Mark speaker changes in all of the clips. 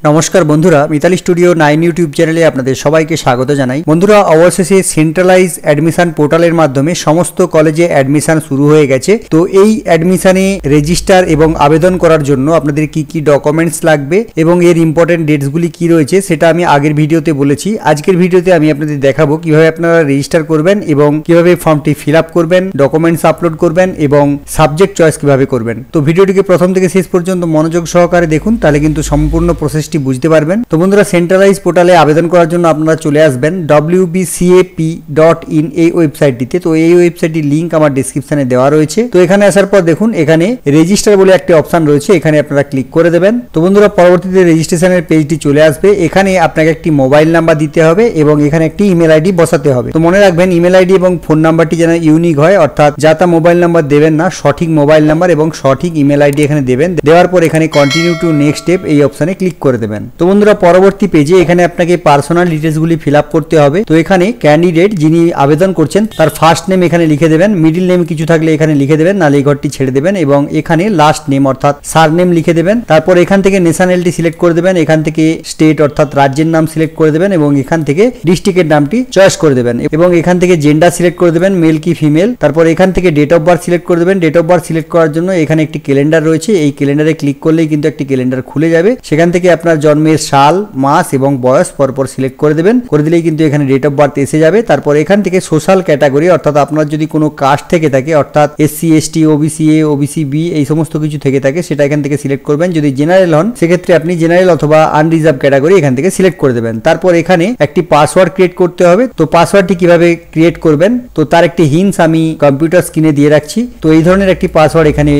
Speaker 1: নমস্কার বন্ধুরা, Mitali studio 9 YouTube চ্যানেলে আপনাদের সবাইকে স্বাগত জানাই। বন্ধুরা, অবশেষে সেন্ট্রালাইজ অ্যাডমিশন পোর্টালের মাধ্যমে সমস্ত কলেজে অ্যাডমিশন শুরু হয়ে গেছে। তো এই অ্যাডমিশনে রেজিস্টার এবং আবেদন করার জন্য আপনাদের কি কি ডকুমেন্টস লাগবে এবং এর ইম্পর্টেন্ট ডেটসগুলি কি রয়েছে সেটা আমি আগের ভিডিওতে বলেছি। আজকের ভিডিওতে আমি আপনাদের দেখাবো কিভাবে আপনারা রেজিস্টার করবেন এবং কিভাবে ফর্মটি ফিল আপ করবেন, ডকুমেন্টস আপলোড করবেন এবং সাবজেক্ট চয়েস কিভাবে করবেন। তো ভিডিওটিকে প্রথম থেকে শেষ পর্যন্ত মনোযোগ সহকারে দেখুন, তাহলে কিন্তু সম্পূর্ণ প্রসেস বুঝতে পারবেন। তো বন্ধুরা, সেন্ট্রালাইজ পোর্টালে আবেদন করার জন্য আপনারা চলে আসবেন wbcap.in এই ওয়েবসাইটটিতে। তো এই ওয়েবসাইটটির লিংক আমার ডেসক্রিপশনে দেওয়া রয়েছে। তো এখানে আসার পর দেখুন, এখানে রেজিস্টার বলে একটা অপশন রয়েছে, এখানে আপনারা ক্লিক করে দেবেন। তো বন্ধুরা, পরবর্তীতে রেজিস্ট্রেশনের পেজটি চলে আসবে। এখানে আপনাকে একটি মোবাইল নাম্বার দিতে হবে এবং এখানে একটি ইমেল আইডি বসাতে হবে। তো মনে রাখবেন, ইমেল আইডি এবং ফোন নাম্বারটি যেন ইউনিক হয়, অর্থাৎ যা তা মোবাইল নাম্বার দেবেন না, সঠিক মোবাইল নাম্বার এবং সঠিক ইমেল আইডি এখানে দেবেন। দেওয়ার পর এখানে কন্টিনিউ টু নেক্সট স্টেপ এই অপশনে ক্লিক করে দেবেন। তো বন্ধুরা, পরবর্তী পেজে এখানে আপনাকে পার্সোনাল ডিটেইলসগুলি ফিল আপ করতে হবে। তো এখানে ক্যান্ডিডেট যিনি আবেদন করছেন তার ফার্স্ট নেম এখানে লিখে দেবেন, মিডিল নেম কিছু থাকলে এখানে লিখে দেবেন, নালে এই ঘরটি ছেড়ে দেবেন এবং এখানে লাস্ট নেম অর্থাৎ সার নেম লিখে দেবেন। তারপর এখান থেকে ন্যাশনালিটি সিলেক্ট করে দেবেন, এখান থেকে স্টেট অর্থাৎ রাজ্যের নাম সিলেক্ট করে দেবেন এবং এখান থেকে ডিস্ট্রিক্টের নামটি চয়েস করে দেবেন এবং এখান থেকে জেন্ডার সিলেক্ট করে দেবেন, মেল কি ফিমেল। তারপর এখান থেকে ডেট অফ বার্থ সিলেক্ট করে দেবেন। ডেট অফ বার্থ সিলেক্ট করার জন্য এখানে একটি ক্যালেন্ডার রয়েছে, এই ক্যালেন্ডারে ক্লিক করলেই কিন্তু একটি ক্যালেন্ডার খুলে যাবে। সেখান থেকে আপনার জন্মের সাল, মাস এবং বয়স পরপর সিলেক্ট করে দেবেন। করে দিলেই কিন্তু এখানে ডেট অফ বার্থ এসে যাবে। তারপর এখান থেকে সোশ্যাল ক্যাটাগরি অর্থাৎ আপনার যদি কোনো কাস্ট থেকে থাকে, অর্থাৎ SC ST OBC A OBC B এই সমস্ত কিছু থেকে থাকে, সেটা এখান থেকে সিলেক্ট করবেন। যদি জেনারেল হন সেক্ষেত্রে আপনি জেনারেল অথবা আনরিজার্ভ ক্যাটাগরি এখান থেকে সিলেক্ট করে দেবেন। তারপর এখানে একটি পাসওয়ার্ড ক্রিয়েট করতে হবে। তো পাসওয়ার্ডটি কিভাবে ক্রিয়েট করবেন তো তার একটি হিন্টস আমি কম্পিউটার স্ক্রিনে দিয়ে রাখছি। তো এই ধরনের একটি পাসওয়ার্ড এখানে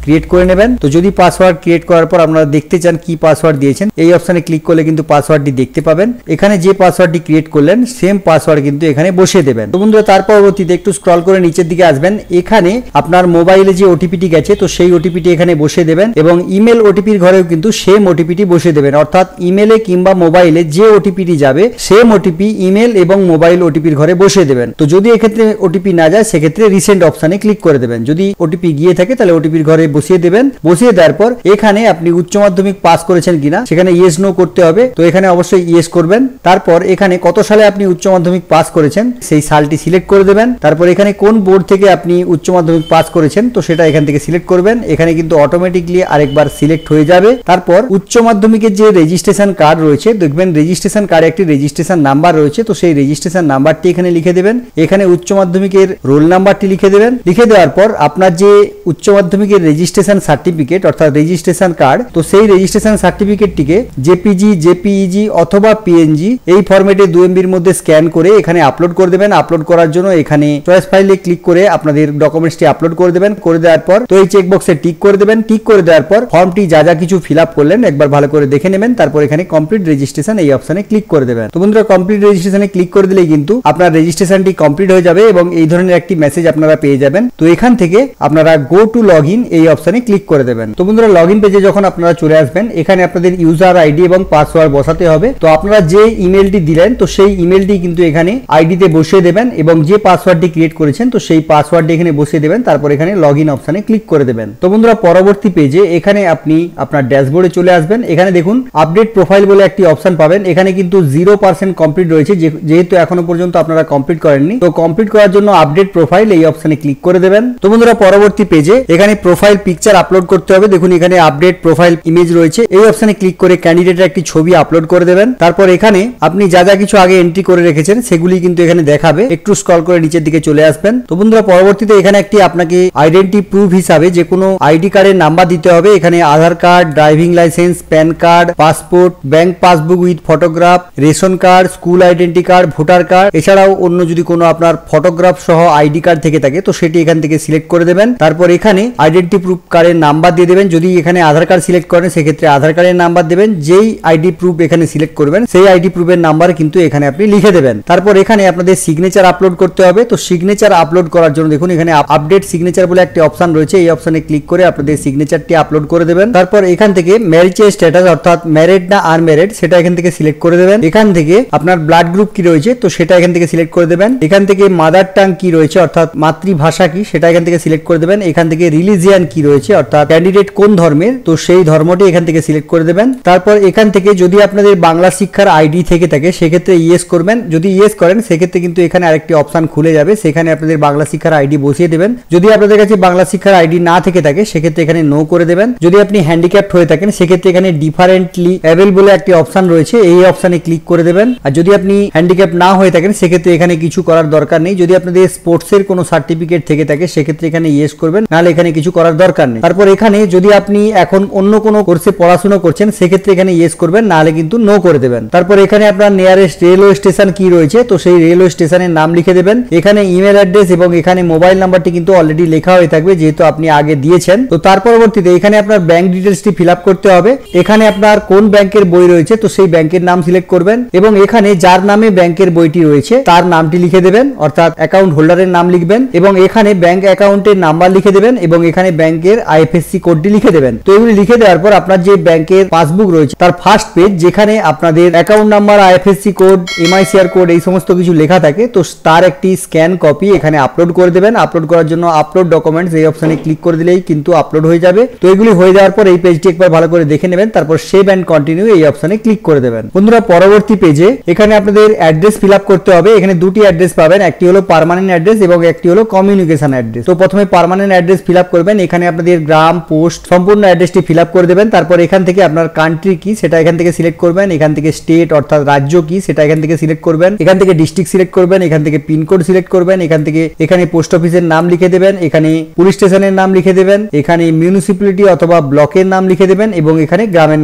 Speaker 1: ক্রিয়েট করে নেবেন। তো যদি পাসওয়ার্ড ক্রিয়েট করার পর আপনারা দেখতে চান কি পাসওয়ার্ড দিয়েছেন, এই অপশনে ক্লিক করলে কিন্তু পাসওয়ার্ডটি দেখতে পাবেন। এখানে যে পাসওয়ার্ডটি ক্রিয়েট করলেন সেম পাসওয়ার্ড কিন্তু এখানে বসিয়ে দেবেন। তো বন্ধুরা, তার পরবর্তীতে একটু স্ক্রল করে নিচের দিকে আসবেন। এখানে আপনার মোবাইলে যে ওটিপিটি গেছে তো সেই ওটিপিটি এখানে বসিয়ে দেবেন এবং ইমেল ওটিপির ঘরেও কিন্তু সেম ওটিপিটি বসিয়ে দেবেন, অর্থাৎ ইমেলে কিংবা মোবাইলে যে ওটিপিটি যাবে সেম ওটিপি ইমেল এবং মোবাইল ওটিপির ঘরে বসিয়ে দেবেন। তো যদি এক্ষেত্রে ওটিপি না যায় সেক্ষেত্রে রিসেন্ট অপশনে ক্লিক করে দেবেন। যদি ওটিপি গিয়ে থাকে তাহলে ওটিপির ঘরে বসিয়ে দেবেন। বসিয়ে দেওয়ার পর এখানে আপনি উচ্চ মাধ্যমিক পাস করেছেন কিনা সেখানে ইয়েস নো করতে হবে। তো এখানে অবশ্যই ইয়েস করবেন। তারপর এখানে কত সালে আপনি উচ্চ মাধ্যমিক পাস করেছেন সেই সালটি সিলেক্ট করে দেবেন। তারপর এখানে কোন বোর্ড থেকে আপনি উচ্চ মাধ্যমিক পাস করেছেন তো সেটা এখান থেকে সিলেক্ট করবেন। এখানে কিন্তু অটোমেটিকলি আরেকবার সিলেক্ট হয়ে যাবে। তারপর উচ্চ মাধ্যমিকের যে রেজিস্ট্রেশন কার্ড রয়েছে, দেখবেন রেজিস্ট্রেশন কার্ডে একটি রেজিস্ট্রেশন নাম্বার রয়েছে। তো সেই রেজিস্ট্রেশন নাম্বারটি এখানে লিখে দেবেন। এখানে উচ্চ মাধ্যমিকের রোল নাম্বারটি লিখে দেবেন। লিখে দেওয়ার পর আপনার যে উচ্চ মাধ্যমিকের রেজিস্ট্রেশন সার্টিফিকেট অর্থাৎ রেজিস্ট্রেশন কার্ড, তো সেই রেজিস্ট্রেশন সার্টিফিকেটটিকে JPG JPEG অথবা PNG এই ফরম্যাটে 2 MB এর মধ্যে স্ক্যান করে এখানে আপলোড করে দেবেন। আপলোড করার জন্য এখানে চয়েস ফাইলে ক্লিক করে আপনাদের ডকুমেন্টসটি আপলোড করে দেবেন। করে দেওয়ার পর তো এই চেকবক্সে টিক করে দেবেন। টিক করে দেওয়ার পর ফর্মটি যা যা কিছু ফিল আপ করলেন একবার ভালো করে দেখে নেবেন। তারপর এখানে কমপ্লিট রেজিস্ট্রেশন এই অপশনে ক্লিক করে দেবেন। তো বন্ধুরা, কমপ্লিট রেজিস্ট্রেশনে ক্লিক করে দিলেই কিন্তু আপনার রেজিস্ট্রেশনটি কমপ্লিট হয়ে যাবে এবং এই ধরনের একটি মেসেজ আপনারা পেয়ে যাবেন। তো এখান থেকে আপনারা গো টু লগ ইন এই অপশনে ক্লিক করে দেবেন। তো বন্ধুরা, লগইন পেজে যখন আপনারা চলে আসবেন এখানে আপনাদের ইউজার আইডি এবং পাসওয়ার্ড বসাতে হবে। তো আপনারা যে ইমেলটি দিলেন তো সেই ইমেলটি কিন্তু এখানে আইডিতে বসিয়ে দেবেন এবং যে পাসওয়ার্ডটি ক্রিয়েট করেছেন তো সেই পাসওয়ার্ডটি এখানে বসিয়ে দেবেন। তারপর এখানে লগইন অপশনে ক্লিক করে দেবেন। তো বন্ধুরা, পরবর্তী পেজে এখানে আপনি আপনার ড্যাশবোর্ডে চলে আসবেন। এখানে দেখুন আপডেট প্রোফাইল বলে একটি অপশন পাবেন। এখানে কিন্তু 0% কমপ্লিট রয়েছে, যেহেতু এখনো পর্যন্ত আপনারা কমপ্লিট করেননি। তো কমপ্লিট করার জন্য আপডেট প্রোফাইল এই অপশনে ক্লিক করে দেবেন। তো বন্ধুরা, পরবর্তী পেজে এখানে প্রোফাইল পিকচার আপলোড করতে হবে। দেখুন এখানে আপডেট প্রোফাইল ইমেজ রয়েছে, এই অপশনে ক্লিক করে ক্যান্ডিডেটের একটি ছবি আপলোড করে দেবেন। তারপর এখানে আপনি যা যা কিছু আগে এন্ট্রি করে রেখেছেন সেগুলি কিন্তু এখানে দেখাবে। একটু স্ক্রল করে নিচের দিকে চলে আসবেন। তো বন্ধুরা, পরবর্তীতে এখানে একটি আপনাকে আইডেন্টি প্রুফ হিসাবে যে কোনো আইডি কার্ডের নাম্বার দিতে হবে। এখানে Aadhaar card, driving licence, PAN card, passport, bank passbook with photograph, ration card, school identity card, voter card, এছাড়াও অন্য যদি কোনো আপনার ফটোগ্রাফ সহ আইডি কার্ড থেকে থাকে তো সেটি এখান থেকে সিলেক্ট করে দেবেন। তারপর এখানে আইডেন্টি প্রুফ কার্ডের নাম্বার দিয়ে দেবেন। যদি এখানে আধার কার্ড সিলেক্ট করেন সেক্ষেত্রে আধার কার্ডের নাম্বার দেবেন। যেই আইডি প্রুফ এখানে সিলেক্ট করবেন সেই আইডি প্রুফের নাম্বার কিন্তু এখানে আপনি লিখে দেবেন। তারপর এখানে আপনাদের সিগনেচার আপলোড করতে হবে। তো সিগনেচার আপলোড করার জন্য দেখুন এখানে আপডেট সিগনেচার বলে একটা অপশন রয়েছে, এই অপশনে ক্লিক করে আপনাদের সিগনেচারটি আপলোড করে দেবেন। তারপর এখান থেকে ম্যারেজ স্ট্যাটাস অর্থাৎ ম্যারিড না আনম্যারিড সেটা এখান থেকে সিলেক্ট করে দেবেন। এখান থেকে আপনার ব্লাড গ্রুপ কি রয়েছে তো সেটা এখান থেকে সিলেক্ট করে দেবেন। এখান থেকে মাদার টাং কি রয়েছে অর্থাৎ মাতৃভাষা কি সেটা এখান থেকে সিলেক্ট করে দেবেন। এখান থেকে রিলিজিয়ান কি কি রয়েছে, অর্থাৎ ক্যান্ডিডেট কোন ধর্মের, তো সেই ধর্মটি এখান থেকে সিলেক্ট করে দেবেন। তারপর এখান থেকে যদি আপনাদের বাংলা শিক্ষার আইডি থেকে থাকে সেক্ষেত্রে ইয়েস করবেন। যদি ইয়েস করেন সেক্ষেত্রে কিন্তু এখানে আরেকটি অপশন খুলে যাবে, সেখানে আপনাদের বাংলা শিক্ষার আইডি বসিয়ে দেবেন। যদি আপনাদের কাছে বাংলা শিক্ষার আইডি না থেকে থাকে সেক্ষেত্রে এখানে নো করে দেবেন। যদি আপনি হ্যান্ডিক্যাপ্ট হয়ে থাকেন সেক্ষেত্রে এখানে ডিফারেন্টলি অ্যাবেল বলে একটি অপশন রয়েছে, এই অপশনে ক্লিক করে দেবেন। আর যদি আপনি হ্যান্ডিক্যাপ্ট না হয়ে থাকেন সেক্ষেত্রে এখানে কিছু করার দরকার নেই। যদি আপনাদের স্পোর্টসের কোনো সার্টিফিকেট থেকে থাকে সেক্ষেত্রে এখানে ইয়েস করবেন, নাহলে এখানে কিছু করার দরকার নেই। তারপর এখানে যদি আপনি এখন অন্য কোনো কোর্সে পড়াশোনা করছেন সেক্ষেত্রে এখানে ইয়েস করবেন, নাহলে কিন্তু নো করে দেবেন। তারপর এখানে আপনার নিয়ারেস্ট রেলওয়ে স্টেশন কি রয়েছে, তো সেই রেলওয়ে স্টেশনের নাম লিখে দেবেন। এখানে ইমেল অ্যাড্রেস এবং এখানে মোবাইল নাম্বারটি কিন্তু অলরেডি লেখা হয়ে থাকবে, যেহেতু আপনি আগে দিয়েছেন। তো তার পরবর্তীতে এখানে আপনার ব্যাংক ডিটেলসটি ফিল আপ করতে হবে। এখানে আপনার কোন ব্যাংকের বই রয়েছে তো সেই ব্যাংকের নাম সিলেক্ট করবেন এবং এখানে যার নামে ব্যাংকের বইটি রয়েছে তার নামটি লিখে দেবেন, অর্থাৎ অ্যাকাউন্ট হোল্ডারের নাম লিখবেন এবং এখানে ব্যাংক অ্যাকাউন্টের নাম্বার লিখে দেবেন এবং এখানে ব্যাংকের আইএফএসসি কোডটি লিখে দেবেন। তো এগুলি লিখে দেওয়ার পর আপনার যে ব্যাংকের পাসবুক রয়েছে তার ফার্স্ট পেজ যেখানে আপনাদের account number, IFSC code, MICR code এই সমস্ত কিছু লেখা থাকে, তো তার একটি স্ক্যান কপি এখানে আপলোড করে দেবেন। আপলোড করার জন্য আপলোড ডকুমেন্টস এই অপশনে ক্লিক করে দিলেই কিন্তু আপলোড হয়ে যাবে। তো এগুলি হয়ে যাওয়ার পর এই পেজটি একবার ভালো করে দেখে নেবেন, তারপর সেভ এন্ড কন্টিনিউ এই অপশনে ক্লিক করে দেবেন। বন্ধুরা পরবর্তী পেজে এখানে আপনাদের অ্যাড্রেস ফিল আপ করতে হবে। এখানে দুটি অ্যাড্রেস পাবেন, একটি হলো পার্মানেন্ট অ্যাড্রেস এবং একটি হলো কমিউনিকেশন অ্যাড্রেস। তো প্রথমে পার্মানেন্ট অ্যাড্রেস ফিল আপ করবেন। এখানে আপনাদের গ্রাম, পোস্ট সম্পূর্ণ অ্যাড্রেসটি ফিল আপ করে দেবেন। তারপর এখান থেকে আপনার কান্ট্রি কি সেটা এখান থেকে সিলেক্ট করবেন, এখান থেকে স্টেট অর্থাৎ রাজ্য কি সেটা এখান থেকে সিলেক্ট করবেন, এখান থেকে ডিস্ট্রিক্ট সিলেক্ট করবেন, এখান থেকে পিনকোড সিলেক্ট করবেন, এখান থেকে এখানে পোস্ট অফিসের নাম লিখে দেবেন, এখানে পুলিশ স্টেশনের নাম লিখে দেবেন, এখানে মিউনিসিপ্যালিটি অথবা ব্লকের নাম লিখে দেবেন এবং এখানে গ্রামের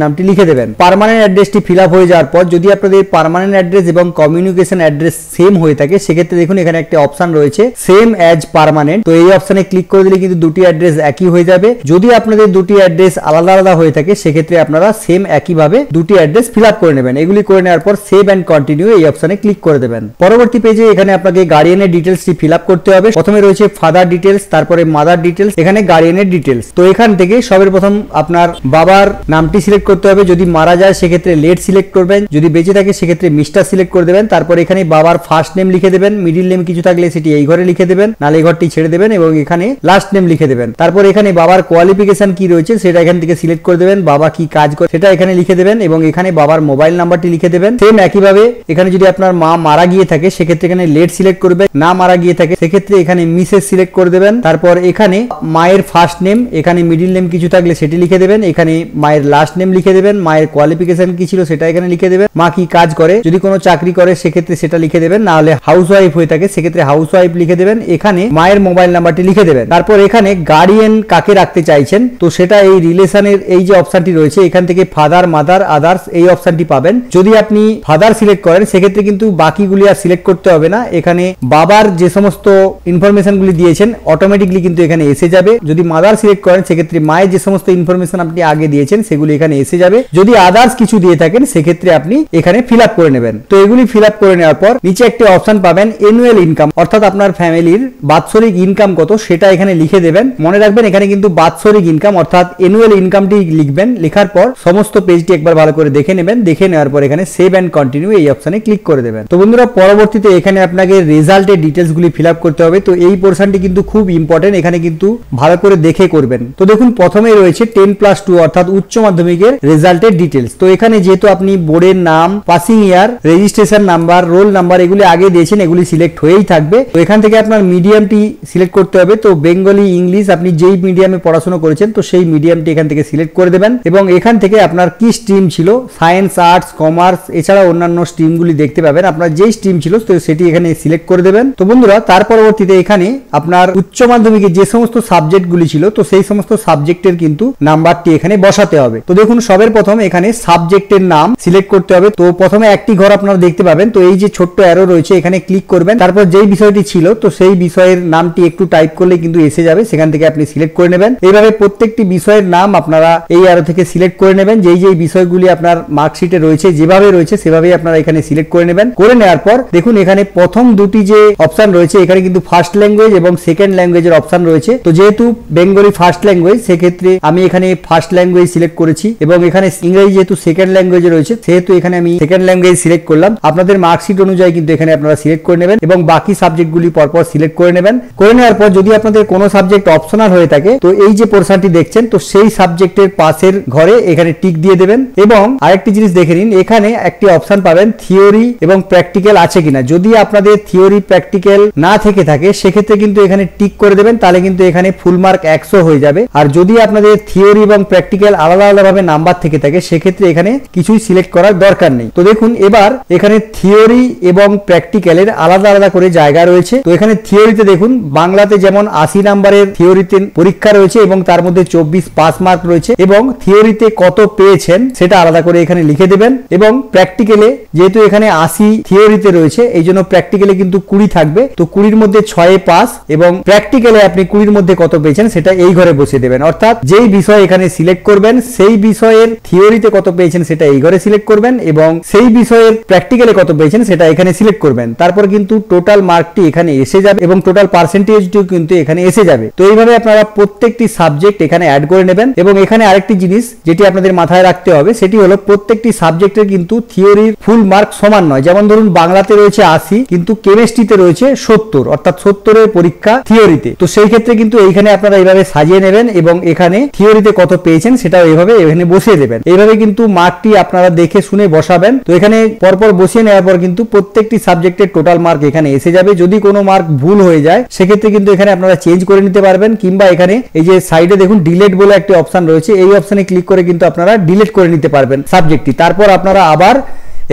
Speaker 1: নামটি লিখে দেবেন। পার্মানেন্ট অ্যাড্রেসটি ফিল আপ হয়ে যাওয়ার পর যদি আপনাদের পার্মানেন্ট অ্যাড্রেস এবং কমিউনিকেশন অ্যাড্রেস সেম হয়ে থাকে সেক্ষেত্রে দেখুন এখানে একটা অপশন রয়েছে সেম অ্যাজ পার্মানেন্ট। তো এই অপশনে ক্লিক করে দিলে কিন্তু দুটি অ্যাড্রেস একই হয়ে যাবে। যদি আপনাদের দুটি অ্যাড্রেস আলাদা আলাদা হয়ে থাকে সেক্ষেত্রে আপনারা সেম একইভাবে দুটি অ্যাড্রেস ফিল আপ করে নেবেন। এগুলি করে নেওয়ার পর সেভ এন্ড কন্টিনিউ এই অপশনে ক্লিক করে দেবেন। পরবর্তী পেজে এখানে আপনাকে গার্ডিয়ানের ডিটেলসটি ফিল আপ করতে হবে। প্রথমে রয়েছে ফাদার ডিটেলস, তারপরে মাদার ডিটেলস, এখানে গার্ডিয়ানের ডিটেলস। তো এখান থেকে সবের প্রথম আপনার বাবার নামটি সিলেক্ট করতে হবে। যদি মারা যায় সেক্ষেত্রে লেট সিলেক্ট করবেন, যদি বেঁচে থাকে সেক্ষেত্রে মিস্টার সিলেক্ট করে দেবেন। তারপর এখানে বাবার ফার্স্ট নেম লিখে দেবেন, মিডিল নেম কিছু থাকলে সেটি এই ঘরে লিখে দেবেন, নালে এই ঘরটি ছেড়ে দেবেন এবং এখানে লাস্ট নেম লিখে দেবেন। তারপর এখানে বাবার কোয়ালিফিকেশন কি রয়েছে সেটা এখান থেকে সিলেক্ট করে দেবেন, বাবা কি কাজ করে সেটা এখানে লিখে দেবেন এবং এখানে বাবার মোবাইল নাম্বারটি লিখে দেবেন। সেম একইভাবে এখানে যদি আপনার মা মারা গিয়ে থাকে সেক্ষেত্রে এখানে লেট সিলেক্ট করবেন, না মারা গিয়ে থাকে সেক্ষেত্রে এখানে মিসেস সিলেক্ট করে দেবেন। তারপর এখানে মায়ের ফার্স্ট নেম, এখানে মিডিল নেম কিছু থাকলে সেটি লিখে দেবেন, এখানে মায়ের লাস্ট নেম লিখে দেবেন, মায়ের কোয়ালিফিকেশন কি ছিল সেটা এখানে লিখে দেবেন, মা কি কাজ করে, যদি কোনো চাকরি করে সেক্ষেত্রে সেটা লিখে দেবেন, না হলে হাউস ওয়াইফ হয়ে থাকে সেক্ষেত্রে হাউস ওয়াইফ লিখে দেবেন, এখানে মায়ের মোবাইল নাম্বারটি লিখে দেবেন। তারপর এখানে গার্ডিয়ান কাকে রাখতে চাইছেন তো সেটা এই রিলেশনের এই যে অপশনটি রয়েছে এখান থেকে ফাদার, মাদার, আদার্স এই অপশনটি পাবেন। যদি আপনি ফাদার সিলেক্ট করেন সেক্ষেত্রে কিন্তু বাকিগুলি আর সিলেক্ট করতে হবে না, এখানে বাবার যে সমস্ত ইনফরমেশনগুলি দিয়েছেন অটোমেটিকলি কিন্তু এখানে এসে যাবে। যদি মাদার সিলেক্ট করেন সেক্ষেত্রে মায়ের যে সমস্ত ইনফরমেশন আপনি আগে দিয়েছেন সেগুলি এখানে এসে যাবে। যদি আদার্স কিছু দিয়ে থাকেন সেক্ষেত্রে আপনি এখানে ফিল আপ করে নেবেন। তো এগুলি ফিল আপ করে নেওয়ার পর নিচে একটা অপশন পাবেন অ্যানুয়াল ইনকাম, অর্থাৎ আপনার ফ্যামিলির বাৎসরিক ইনকাম কত সেটা এখানে লিখে দেবেন। মনে রাখবেন এখানে কিন্তু বাৎসরিক ইনকাম অর্থাৎ অ্যানুয়াল ইনকামটি লিখবেন। লেখার পর সমস্ত পেজটি একবার ভালো করে দেখে নেবেন, দেখে নেওয়ার পর এখানে সেভ এন্ড কন্টিনিউ এই অপশনে ক্লিক করে দেবেন। তো বন্ধুরা পরবর্তীতে এখানে আপনাকে রেজাল্টের ডিটেলস গুলি ফিল আপ করতে হবে। তো এই পোর্শনটি কিন্তু খুব ইম্পর্টেন্ট, এখানে কিন্তু ভালো করে দেখে করবেন। তো দেখুন প্রথমে রয়েছে 10+2 অর্থাৎ উচ্চ মাধ্যমিকের রেজাল্টের ডিটেলস। তো এখানে যেহেতু আপনি বোর্ডের নাম, পাসিং ইয়ার, রেজিস্ট্রেশন নাম্বার, রোল নাম্বার এগুলি আগে দিয়েছেন এগুলি সিলেক্ট হয়েই থাকবে। তো এখান থেকে আপনার মিডিয়ামটি সিলেক্ট করতে হবে। তো বেঙ্গলি, ইংলিশ আপনি যেই মিডিয়ামে পড়াশোনা করেছেন তো সেই মিডিয়ামটি এখান থেকে সিলেক্ট করে দেবেন এবং এখান থেকে আপনার কি স্ট্রিম ছিল, সায়েন্স, আর্টস, কমার্স এছাড়া অন্যান্য স্ট্রিমগুলি দেখতে পাবেন। আপনার যেই স্ট্রিম ছিল তো সেটি এখানে সিলেক্ট করে দেবেন। তো বন্ধুরা তার পরবর্তীতে এখানে আপনার উচ্চ মাধ্যমিকে যে সমস্ত সাবজেক্টগুলি ছিল তো সেই সমস্ত সাবজেক্টের কিন্তু নাম্বারটি এখানে বসাতে হবে। তো দেখুন সবের প্রথম এখানে সাবজেক্টের নাম সিলেক্ট করতে হবে। তো প্রথমে একটি ঘর আপনারা দেখতে পাবেন, তো এই যে ছোট্ট অ্যারো রয়েছে এখানে ক্লিক করবেন, তারপর যেই বিষয়টি ছিল তো সেই বিষয়ের নামটি একটু টাইপ করলে কিন্তু এসে যাবে, সেখান থেকে আপনি সিলেক্ট করে নেবেন। এইভাবে প্রত্যেকটি বিষয়ের নাম আপনারা এই অ্যারো থেকে সিলেক্ট করে নেবেন। যেই যেই বিষয়গুলি আপনার মার্কশিটে রয়েছে যেভাবে রয়েছে সেভাবেই আপনারা এখানে সিলেক্ট করে নেবেন। করে নেওয়ার পর দেখুন এখানে প্রথম দুটি যে অপশন রয়েছে এখানে কিন্তু ফার্স্ট ল্যাঙ্গুয়েজ এবং সেকেন্ড ল্যাঙ্গুয়েজের অপশন রয়েছে। তো যেহেতু বেঙ্গলি ফার্স্ট ল্যাঙ্গুয়েজ সেক্ষেত্রে আমি এখানে ফার্স্ট ল্যাঙ্গুয়েজ সিলেক্ট করেছি এবং এখানে ইংরেজি যেহেতু সেকেন্ড ল্যাঙ্গুয়েজে রয়েছে সেহেতু এখানে আমি সেকেন্ড ল্যাঙ্গুয়েজ সিলেক্ট করলাম। আপনাদের মার্কশিট অনুযায়ী কিন্তু এখানে আপনারা সিলেক্ট করে নেবেন এবং বাকি সাবজেক্টগুলি পরপর সিলেক্ট করে নেবেন। করে নেওয়ার পর যদি আপনাদের কোনো সাবজেক্ট অপশনাল হয়ে থাকে থাকে, তো এই যে পোরশনটি দেখছেন, তো সেই সাবজেক্টের পাশের ঘরে এখানে টিক দিয়ে দেবেন। এবং আরেকটি জিনিস দেখে নিন, এখানে একটি অপশন পাবেন থিওরি এবং প্র্যাকটিক্যাল আছে কিনা। যদি আপনাদের থিওরি প্র্যাকটিক্যাল না থেকে থাকে সেক্ষেত্রে কিন্তু এখানে টিক করে দেবেন, তাহলে কিন্তু এখানে ফুল মার্ক 100 হয়ে যাবে। আর যদি আপনাদের থিওরি এবং প্র্যাকটিক্যাল আলাদা আলাদা ভাবে নাম্বার থেকে থাকে সেক্ষেত্রে এখানে কিছুই সিলেক্ট করার দরকার নেই। তো দেখুন এবার এখানে থিওরি এবং প্র্যাকটিক্যালের আলাদা আলাদা করে জায়গা রয়েছে। তো এখানে থিওরিতে দেখুন বাংলাতে যেমন 80 নাম্বারের থিওরিতে পরীক্ষা রয়েছে এবং তার মধ্যে 24 পাস মার্ক রয়েছে, এবং থিওরিতে কত পেয়েছেন সেটা আলাদা করে এখানে লিখে দেবেন। এবং প্র্যাকটিক্যালে যেহেতু এখানে 80 থিওরিতে রয়েছে এই জন্য প্র্যাকটিক্যালে কিন্তু 20 থাকবে, তো 20-র মধ্যে 6 পাস, এবং প্র্যাকটিক্যালে আপনি 20-র মধ্যে কত পেয়েছেন সেটা এই ঘরে বসিয়ে দেবেন। অর্থাৎ যেই বিষয় এখানে সিলেক্ট করবেন সেই বিষয়ের থিওরিতে কত পেয়েছেন সেটা এই ঘরে সিলেক্ট করবেন, এবং সেই বিষয়ের প্র্যাকটিক্যালে কত পেয়েছেন সেটা এখানে সিলেক্ট করবেন। তারপর কিন্তু টোটাল মার্কটি এখানে এসে যাবে এবং টোটাল পার্সেন্টেজটিও কিন্তু এখানে এসে যাবে। তো এইভাবে আপনারা প্রত্যেকটি সাবজেক্ট এখানে অ্যাড করে নেবেন। এবং এখানে আরেকটি জিনিস যেটি আপনাদের মাথায় রাখতে হবে সেটি হলো প্রত্যেকটি সাবজেক্টের কিন্তু থিওরির ফুল মার্ক সমান নয়। যেমন ধরুন বাংলাতে রয়েছে 80 কিন্তু কেমিস্ট্রিতে রয়েছে 70, অর্থাৎ 70-এর পরীক্ষা থিওরিতে। তো সেই ক্ষেত্রে কিন্তু এইখানে আপনারা এইভাবে সাজিয়ে নেবেন এবং এখানে থিওরিতে কত পেয়েছেন সেটাও এইভাবে এখানে বসিয়ে দেবেন। এইভাবে কিন্তু মার্কটি আপনারা দেখে শুনে বসাবেন। তো এখানে পরপর বসিয়ে নেওয়ার পর কিন্তু প্রত্যেকটি সাবজেক্টের টোটাল মার্ক এখানে এসে যাবে। যদি কোনো মার্ক ভুল হয়ে যায় সেক্ষেত্রে কিন্তু এখানে আপনারা চেঞ্জ করে নিতে পারবেন, কিংবা এখানে এই যে সাইডে দেখুন ডিলিট বলে একটি অপশন রয়েছে, এই অপশনে ক্লিক করে কিন্তু আপনারা ডিলিট করে নিতে পারবেন সাবজেক্টটি। তারপর আপনারা আবার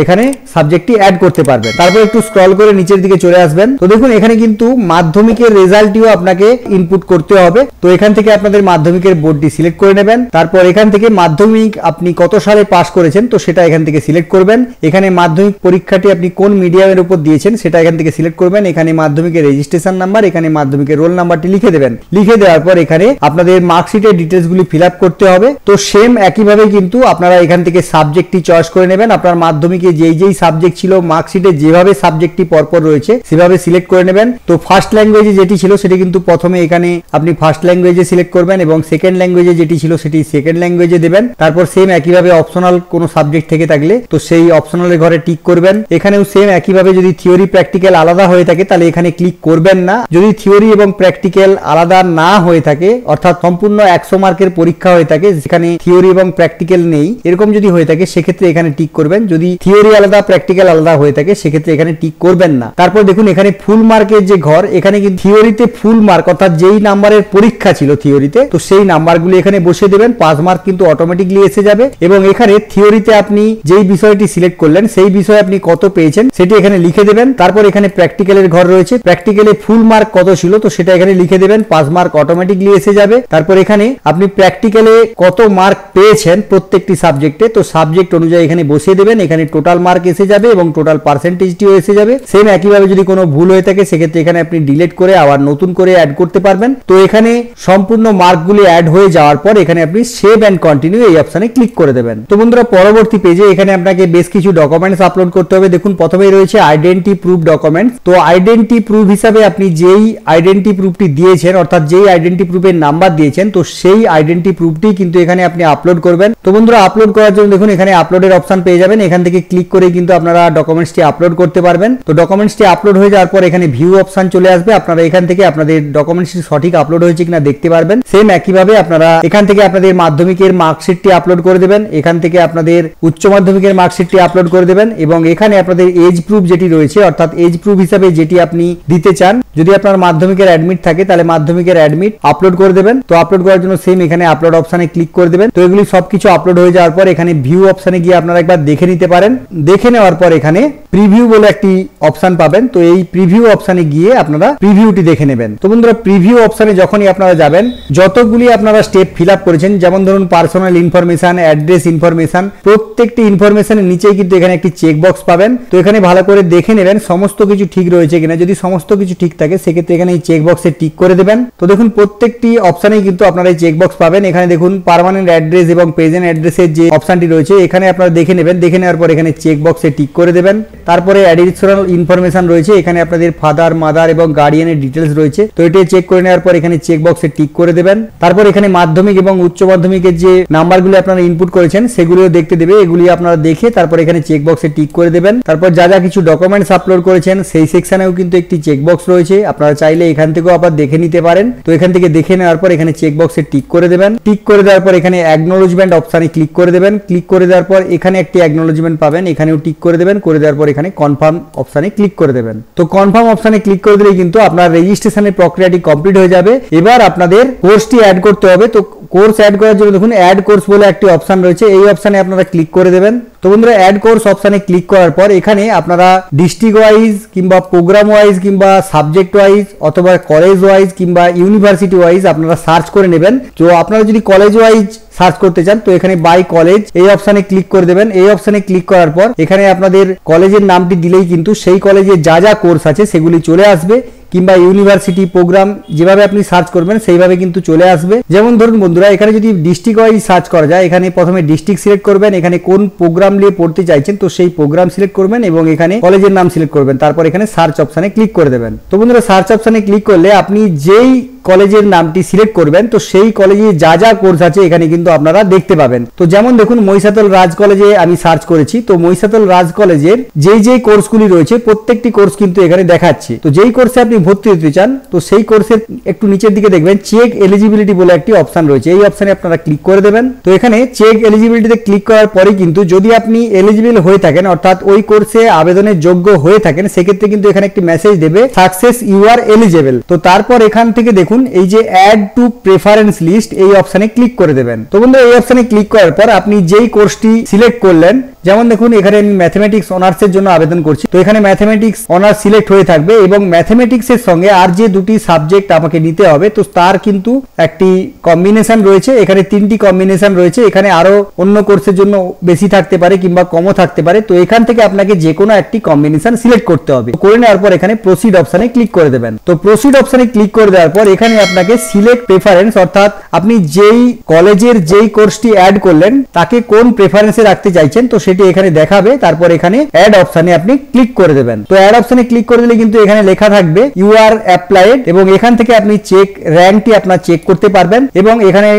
Speaker 1: এখানে সাবজেক্টটি অ্যাড করতে পারবেন। তারপর একটু স্ক্রল করে নিচের দিকে চলে আসবেন। তো দেখুন এখানে কিন্তু মাধ্যমিকের রেজাল্টটিও আপনাকে ইনপুট করতে হবে। তো এখান থেকে আপনাদের মাধ্যমিকের বোর্ডটি সিলেক্ট করে নেবেন। তারপর এখান থেকে মাধ্যমিক আপনি কত সালে পাস করেছেন তো সেটা এখান থেকে সিলেক্ট করবেন। এখানে মাধ্যমিক পরীক্ষাটি আপনি কোন মিডিয়ামের উপর দিয়েছেন সেটা এখান থেকে সিলেক্ট করবেন। এখানে মাধ্যমিকের রেজিস্ট্রেশন নাম্বার, এখানে মাধ্যমিকের রোল নাম্বারটি লিখে দেবেন। লিখে দেওয়ার পর এখানে আপনাদের মার্কশিটের ডিটেলসগুলি ফিল আপ করতে হবে। তো সেম একইভাবে কিন্তু আপনারা এখান থেকে সাবজেক্টটি চয়েস করে নেবেন। আপনার মাধ্যমিক যেই সাবজেক্ট ছিল মার্কশিটে যেভাবে সাবজেক্টটি পরপর রয়েছে সেভাবে সিলেক্ট করে নেবেন। তো ফার্স্ট ল্যাঙ্গুয়েজে যেটি ছিল সেটি কিন্তু প্রথমে এখানে আপনি ফার্স্ট ল্যাঙ্গুয়েজে সিলেক্ট করবেন, এবং সেকেন্ড ল্যাঙ্গুয়েজে যেটি ছিল সেটি সেকেন্ড ল্যাঙ্গুয়েজে দেবেন। তারপর সেম একইভাবে অপশনাল কোনো সাবজেক্ট থেকে থাকলে তো সেই অপশনালের ঘরে টিক করবেন। এখানেও সেম একইভাবে যদি থিওরি প্র্যাকটিক্যাল আলাদা হয়ে থাকে তাহলে এখানে ক্লিক করবেন না। যদি থিওরি এবং প্র্যাকটিক্যাল আলাদা না হয়ে থাকে, অর্থাৎ সম্পূর্ণ 100 মার্কের পরীক্ষা হয়ে থাকে যেখানে থিওরি এবং প্র্যাকটিক্যাল নেই, এরকম যদি হয়ে থাকে সেক্ষেত্রে এখানে টিক করবেন। যদি থিওরি আলাদা প্র্যাকটিক্যাল আলাদা হয়ে থাকে সেক্ষেত্রে এখানে টিক করবেন না। তারপর দেখুন এখানে ফুল মার্কের যে ঘর, এখানে কিন্তু থিওরিতে ফুল মার্ক অর্থাৎ যেই নাম্বারের পরীক্ষা ছিল থিওরিতে তো সেই নাম্বারগুলি এখানে বসিয়ে দেবেন। পাস মার্ক কিন্তু অটোমেটিকলি এসে যাবে। এবং এখানে থিওরিতে আপনি যেই বিষয়টি সিলেক্ট করলেন সেই বিষয়ে আপনি কত পেয়েছেন সেটি এখানে লিখে দেবেন। তারপর এখানে প্র্যাকটিক্যালের ঘর রয়েছে, প্র্যাকটিক্যালে ফুল মার্ক কত ছিল তো সেটা এখানে লিখে দেবেন। পাস মার্ক অটোমেটিকলি এসে যাবে। তারপর এখানে আপনি প্র্যাকটিক্যালে কত মার্ক পেয়েছেন প্রত্যেকটি সাবজেক্টে তো সাবজেক্ট অনুযায়ী এখানে বসিয়ে দেবেন। এখানে টোটাল মার্ক এসে যাবে এবং টোটাল পার্সেন্টেজটিও এসে যাবে। সেম একইভাবে যদি কোনো ভুল হয়ে থাকে সেক্ষেত্রে এখানে আপনি ডিলিট করে আবার নতুন করে অ্যাড করতে পারবেন। তো এখানে সম্পূর্ণ মার্কগুলি অ্যাড হয়ে যাওয়ার পর এখানে আপনি সেভ এন্ড কন্টিনিউ এই অপশনে ক্লিক করে দেবেন। তো বন্ধুরা পরবর্তী পেজে এখানে আপনাকে বেশ কিছু ডকুমেন্টস আপলোড করতে হবে। দেখুন প্রথমেই রয়েছে আইডেন্টি প্রুফ ডকুমেন্টস। তো আইডেন্টি প্রুফ হিসাবে আপনি যেই আইডেন্টি প্রুফটি দিয়েছেন অর্থাৎ যেই আইডেন্টি প্রুফের নাম্বার দিয়েছেন তো সেই আইডেন্টি প্রুফটি কিন্তু এখানে আপনি আপলোড করবেন। তো বন্ধুরা আপলোড করার জন্য দেখুন এখানে আপলোডের অপশন পেয়ে যাবেন। এখান থেকে ক্লিক করে কিন্তু আপনারা ডকুমেন্টসটি আপলোড করতে পারবেন। তো ডকুমেন্টসটি আপলোড হয়ে যাওয়ার পর এখানে ভিউ অপশন চলে আসবে। আপনারা এখান থেকে আপনাদের ডকুমেন্টসটি সঠিক আপলোড হয়েছে কিনা দেখতে পারবেন। সেম একইভাবে আপনারা এখান থেকে আপনাদের মাধ্যমিকের মার্কশিটটি আপলোড করে দেবেন। এখান থেকে আপনাদের উচ্চ মাধ্যমিকের মার্কশিটটি আপলোড করে দেবেন এবং এখানে আপনাদের এজ প্রুফ যেটি রয়েছে অর্থাৎ এজ প্রুফ হিসাবে যেটি আপনি দিতে চান, যদি আপনার মাধ্যমিকের অ্যাডমিট থাকে তাহলে মাধ্যমিকের অ্যাডমিট আপলোড করে দেবেন। তো আপলোড করার জন্য সেম এখানে আপলোড অপশনে ক্লিক করে দেবেন। তো এগুলি সবকিছু আপলোড হয়ে যাওয়ার পর এখানে ভিউ অপশনে গিয়ে আপনারা একবার দেখে নিতে পারেন। দেখে নেওয়ার পর এখানে প্রিভিউ বলে একটি অপশন পাবেন। তো এই প্রিভিউ অপশনে গিয়ে আপনারা প্রিভিউটি দেখে নেবেন। তো বন্ধুরা প্রিভিউ অপশনে যখনই আপনারা যাবেন যতগুলি আপনারা স্টেপ ফিল আপ করেছেন যেমন ধরুন পার্সোনাল ইনফরমেশন, অ্যাড্রেস ইনফরমেশন, প্রত্যেকটি ইনফরমেশনের নিচেই কিন্তু এখানে একটি চেক বক্স পাবেন। তো এখানে ভালো করে দেখে নেবেন সমস্ত কিছু ঠিক রয়েছে কিনা। যদি সমস্ত কিছু ঠিক থাকে সেক্ষেত্রে এখানে এই চেক বক্সে টিক করে দেবেন। তো দেখুন প্রত্যেকটি অপশনেই কিন্তু আপনারা এই চেক বক্স পাবেন। এখানে দেখুন পার্মানেন্ট অ্যাড্রেস এবং প্রেজেন্ট অ্যাড্রেসের যে অপশনটি রয়েছে এখানে আপনারা দেখে নেবেন। দেখে নেওয়ার পর এখানে চেক বক্সে টিক করে দেবেন। তারপরে অ্যাডিশনাল ইনফরমেশন রয়েছে, এখানে আপনাদের ফাদার, মাদার এবং গার্ডিয়ানের ডিটেলস রয়েছে। তো এটা চেক করে নেওয়ার পর এখানে চেক বক্সে টিক করে দেবেন। তারপর এখানে মাধ্যমিক এবং উচ্চ মাধ্যমিকের যে নাম্বারগুলো আপনারা ইনপুট করেছেন সেগুলিও দেখতে দেবে। এগুলি আপনারা দেখে তারপর এখানে চেক বক্সে টিক করে দেবেন। তারপর যা যা কিছু ডকুমেন্টস আপলোড করেছেন সেই সেকশনেও কিন্তু একটি চেক বক্স রয়েছে। রয়েছে, আপনারা চাইলে এখান থেকেও আবার দেখে নিতে পারেন। তো এখান থেকে দেখে নেওয়ার পর এখানে চেক বক্সে টিক করে দেবেন। টিক করে দেওয়ার পর এখানে অ্যাকনোলেজমেন্ট অপশানে ক্লিক করে দেবেন। ক্লিক করে দেওয়ার পর এখানে একটি অ্যাকনোলেজমেন্ট পাবেন, এখানেও টিক করে দেবেন। করে দেওয়ার পর এখানে কনফার্ম অপশানে ক্লিক করে দেবেন। তো কনফার্ম অপশানে ক্লিক করে দিলেই কিন্তু আপনার রেজিস্ট্রেশনের প্রক্রিয়াটি কমপ্লিট হয়ে যাবে। এবার আপনাদের কোর্সটি অ্যাড করতে হবে। তো কোর্স অ্যাড করার জন্য দেখুন অ্যাড কোর্স বলে একটি অপশান রয়েছে, এই অপশানে আপনারা ক্লিক করে দেবেন। তো বন্ধুরা অ্যাড কোর্স অপশানে ক্লিক করার পর এখানে আপনারা ডিস্ট্রিক্ট ওয়াইজ কিংবা প্রোগ্রাম ওয়াইজ কিংবা সাবজেক্ট ওয়াইজ অথবা কলেজ ওয়াইজ কিংবা ইউনিভার্সিটি ওয়াইজ আপনারা সার্চ করে নেবেন। তো আপনারা যদি কলেজ ওয়াইজ সার্চ করতে চান তো এখানে বাই কলেজ এই অপশানে ক্লিক করে দেবেন। এই অপশানে ক্লিক করার পর এখানে আপনাদের কলেজের নামটি দিলেই কিন্তু সেই কলেজে যা যা কোর্স আছে সেগুলি চলে আসবে, কিংবা ইউনিভার্সিটি প্রোগ্রাম যেভাবে আপনি সার্চ করবেন সেইভাবে কিন্তু চলে আসবে। যেমন ধরুন বন্ধুরা এখানে যদি ডিস্ট্রিক্ট ওয়াইজ সার্চ করা যায়, এখানে প্রথমে ডিস্ট্রিক্ট সিলেক্ট করবেন, এখানে কোন প্রোগ্রাম নিয়ে পড়তে চাইছেন তো সেই প্রোগ্রাম সিলেক্ট করবেন এবং এখানে কলেজের নাম সিলেক্ট করবেন, তারপর এখানে সার্চ অপশানে ক্লিক করে দেবেন। তো বন্ধুরা সার্চ অপশানে ক্লিক করলে আপনি যেই কলেজের নামটি সিলেক্ট করবেন তো সেই কলেজে যা যা কোর্স আছে এখানে কিন্তু আপনারা দেখতে পাবেন। তো যেমন দেখুন মহিষাদল রাজ কলেজে আমি সার্চ করেছি, তো মহিষাদল রাজ কলেজের যেই কোর্সগুলি রয়েছে প্রত্যেকটি কোর্স কিন্তু এখানে দেখাচ্ছে। তো যেই কোর্সে আপনি ভর্তি হতে চান তো সেই কোর্সের একটু নিচের দিকে দেখবেন চেক এলিজিবিলিটি বলে একটি অপশন রয়েছে, এই অপশনে আপনারা ক্লিক করে দেবেন। তো এখানে চেক এলিজিবিলিটিতে ক্লিক করার পরে কিন্তু যদি আপনি এলিজিবল হয়ে থাকেন অর্থাৎ ওই কোর্সে আবেদনের যোগ্য হয়ে থাকেন সেক্ষেত্রে কিন্তু এখানে একটি মেসেজ দেবে সাকসেস ইউ আর এলিজিবল। তো তারপর এখান থেকে দেখুন এই যে অ্যাড টু প্রেফারেন্স লিস্ট এই অপশনে ক্লিক করে দেবেন। তো বন্ধু এই অপশনে ক্লিক করার পর আপনি যেই কোর্সটি সিলেক্ট করলেন, যেমন দেখুন এখানে আমি ম্যাথমেটিক্স অনার্সের জন্য আবেদন করছি, তো এখানে ম্যাথমেটিক্স অনার্স সিলেক্ট হয়ে থাকবে এবং ম্যাথমেটিক্স এর সঙ্গে আর যে দুটি সাবজেক্ট আমাকে নিতে হবে তো তার কিন্তু একটি কম্বিনেশন রয়েছে, এখানে তিনটি কম্বিনেশন রয়েছে, এখানে আরো অন্য কোর্সের জন্য বেশি থাকতে পারে কিংবা কমও থাকতে পারে। তো এখান থেকে আপনাকে যে কোনো একটি কম্বিনেশন সিলেক্ট করতে হবে। করে নেওয়ার পর এখানে প্রসিড অপশনে ক্লিক করে দেবেন। তো প্রসিড অপশনে ক্লিক করে দেওয়ার পর এখানে আপনাকে সিলেক্ট প্রেফারেন্স অর্থাৎ আপনি যেই কলেজের যেই কোর্সটি অ্যাড করলেন তাকে কোন প্রেফারেন্সে রাখতে চাইছেন তো সেটি এখানে দেখাবে। তারপর এখানে অ্যাড অপশনে আপনি ক্লিক করে দেবেন। তো অ্যাড অপশনে ক্লিক করে দিলে কিন্তু এখানে লেখা থাকবে ইউ আর অ্যাপ্লাইড এবং এখান থেকে আপনি চেক র্যাঙ্কটি আপনার চেক করতে পারবেন এবং এখানে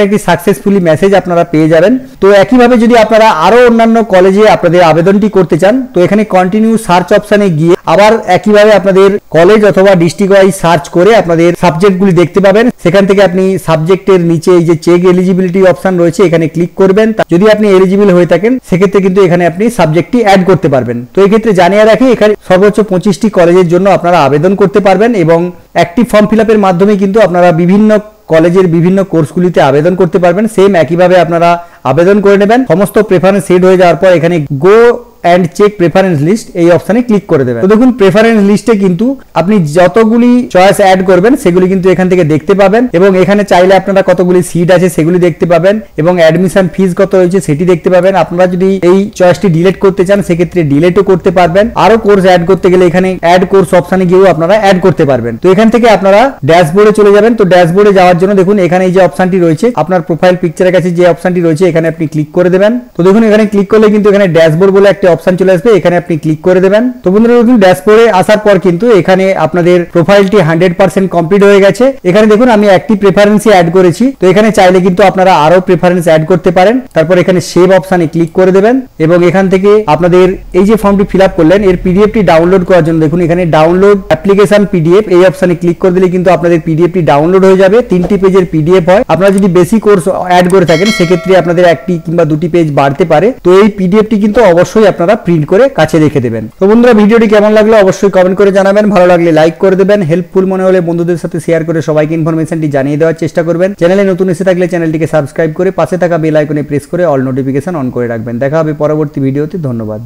Speaker 1: একটি সাকসেসফুলি মেসেজ আপনারা পেয়ে যাবেন। তো একইভাবে যদি আপনারা আরো অন্যান্য কলেজে আপনাদের আবেদনটি করতে চান তো এখানে কন্টিনিউ সার্চ অপশনে গিয়ে আবার একইভাবে আপনাদের কলেজ অথবা ডিস্ট্রিক্ট ওয়াইজ সার্চ করে আপনাদের সাবজেক্টগুলি দেখতে পাবেন। সেখান থেকে আপনি সাবজেক্টের নিচে এই যে চেক এলিজিবিলিটি অপশন রয়েছে এখানে ক্লিক করবেন। যদি আপনি এলিজিবল হয়ে থাকেন সেক্ষেত্রে কিন্তু এখানে আপনি সাবজেক্টটি অ্যাড করতে পারবেন। তো এই ক্ষেত্রে জানিয়ে রাখি এখানে সর্বোচ্চ 25টি কলেজের জন্য আপনারা আবেদন করতে পারবেন এবং একটি ফর্ম ফিল আপের মাধ্যমে কিন্তু আপনারা বিভিন্ন কলেজের বিভিন্ন কোর্সগুলিতে আবেদন করতে পারবেন। সেম একইভাবে আপনারা আবেদন করে নেবেন। সমস্ত প্রেফারেন্স সেট হয়ে যাওয়ার পর এখানে go and check preference list এই অপশনে ক্লিক করে দেবেন। তো দেখুন প্রেফারেন্স লিস্টে কিন্তু আপনি যতগুলি চয়েস অ্যাড করবেন সেগুলি কিন্তু এখান থেকে দেখতে পাবেন এবং এখানে চাইলে আপনারা কতগুলি সিট আছে সেগুলি দেখতে পাবেন এবং অ্যাডমিশন ফিস কত রয়েছে সেটি দেখতে পাবেন। আপনারা যদি এই চয়েসটি ডিলিট করতে চান সেক্ষেত্রে ডিলিটও করতে পারবেন। আরো কোর্স অ্যাড করতে গেলে এখানে অ্যাড কোর্স অপশনে গিয়েও আপনারা অ্যাড করতে পারবেন। তো এখান থেকে আপনারা ড্যাশবোর্ডে চলে যাবেন। তো ড্যাশবোর্ডে যাওয়ার জন্য দেখুন এখানে এই যে অপশনটি রয়েছে আপনার প্রোফাইল পিকচারের কাছে যে অপশনটি রয়েছে এখানে আপনি ক্লিক করে দেবেন। তো দেখুন এখানে ক্লিক করলে কিন্তু এখানে ড্যাশবোর্ড বলে একটা অপশন চলে আসবে, এখানে আপনি ক্লিক করে দেবেন। তো বন্ধুরা দেখুন ড্যাশবোর্ডে আসার পর কিন্তু এখানে আপনাদের প্রোফাইলটি 100% কমপ্লিট হয়ে গেছে। এখানে দেখুন আমি একটি প্রেফারেন্সই অ্যাড করেছি, তো এখানে চাইলে কিন্তু আপনারা আরো প্রেফারেন্স অ্যাড করতে পারেন। তারপর এখানে সেভ অপশনে ক্লিক করে দেবেন এবং এখান থেকে আপনাদের এই যে ফর্মটি ফিল আপ করলেন এর পিডিএফটি ডাউনলোড করার জন্য দেখুন এখানে ডাউনলোড অ্যাপ্লিকেশন পিডিএফ এই অপশনে ক্লিক করে দিলে কিন্তু আপনাদের পিডিএফটি ডাউনলোড হয়ে যাবে। 3টি পেজের পিডিএফ হয়। আপনারা যদি বেশি কোর্স অ্যাড করে থাকেন সেক্ষেত্রে আপনাদের 1টি কিংবা 2টি পেজ বাড়তে পারে। তো এই পিডিএফটি কিন্তু অবশ্যই আপনারা প্রিন্ট করে কাছে রেখে দেবেন। তো বন্ধুরা ভিডিওটি কেমন লাগলো অবশ্যই কমেন্ট করে জানাবেন। ভালো লাগলে লাইক করে দেবেন। হেল্পফুল মনে হলে বন্ধুদের সাথে শেয়ার করে সবাইকে ইনফরমেশনটি জানিয়ে দেওয়ার চেষ্টা করবেন। চ্যানেলে নতুন এসে থাকলে চ্যানেলটিকে সাবস্ক্রাইব করে পাশে থাকা বেল আইকনে প্রেস করে অল নোটিফিকেশন অন করে রাখবেন। দেখা হবে পরবর্তী ভিডিওতে। ধন্যবাদ।